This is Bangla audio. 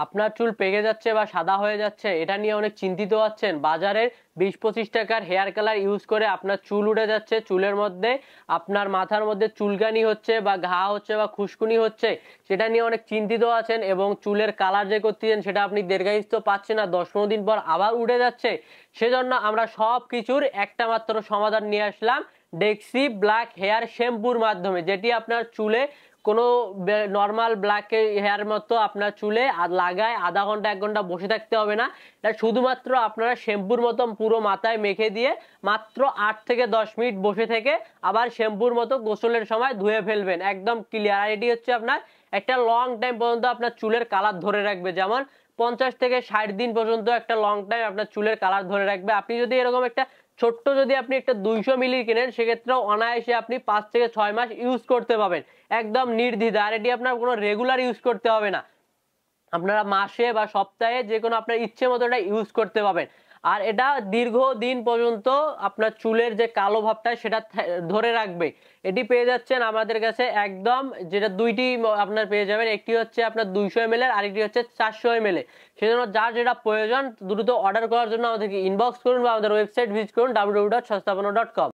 আপনার চুল পেকে যাচ্ছে বা সাদা হয়ে যাচ্ছে, এটা নিয়ে অনেক চিন্তিত আছেন। বাজারের 20-25 টাকার হেয়ার কালার ইউজ করে আপনার চুল উঠে যাচ্ছে, চুলের মধ্যে আপনার মাথার মধ্যে চুলকানি হচ্ছে বা ঘা হচ্ছে বা খুশকুনি হচ্ছে, সেটা নিয়ে অনেক চিন্তিত আছেন। এবং চুলের কালার যে করতেছেন সেটা আপনি দীর্ঘায়িত পাচ্ছেন না, 10-15 দিন পর আবার উঠে যাচ্ছে। সেজন্য আমরা সব কিছুর একটা মাত্র সমাধান নিয়ে আসলাম, ডেক্সি ব্ল্যাক হেয়ার শ্যাম্পুর মাধ্যমে, যেটি আপনার চুলে কোনো নর্মাল ব্ল্যাক হেয়ার মতো আপনার চুলে লাগায় আধা ঘন্টা 1 ঘন্টা বসে থাকতে হবে না। এটা শুধুমাত্র আপনারা শ্যাম্পুর মতো পুরো মাথায় মেখে দিয়ে মাত্র 8 থেকে 10 মিনিট বসে থেকে আবার শ্যাম্পুর মতো গোসলের সময় ধুয়ে ফেলবেন, একদম ক্লিয়ার। আর এটি হচ্ছে আপনার একটা লং টাইম পর্যন্ত আপনার চুলের কালার ধরে রাখবে, যেমন 50 থেকে 60 দিন পর্যন্ত একটা লং টাইম আপনার চুলের কালার ধরে রাখবে। আপনি যদি এরকম একটা ছোট্ট যদি আপনি একটা 200 মিলি কিনেন, সেক্ষেত্রে অনায়াসে আপনি 5 থেকে 6 মাস ইউজ করতে পারবেন একদম নির্দ্বিধায়। আর এটি আপনার কোনো রেগুলার ইউজ করতে হবে না, আপনারা মাসে বা সপ্তাহে যে কোনো আপনার ইচ্ছে মতো এটা ইউজ করতে পারবেন। আর এটা দীর্ঘদিন পর্যন্ত আপনার চুলের যে কালো ভাবটা সেটা ধরে রাখবে। এটি পেয়ে যাচ্ছেন আমাদের কাছে একদম, যেটা দুইটি আপনার পেয়ে যাবেন, একটি হচ্ছে আপনার 200 ml এর, আরেকটি হচ্ছে 400 ml এর। সেজন্য যার যেটা প্রয়োজন দ্রুত অর্ডার করার জন্য আমাদেরকে ইনবক্স করুন বা আমাদের ওয়েবসাইট ভিজিট করুন www.sastapano.com।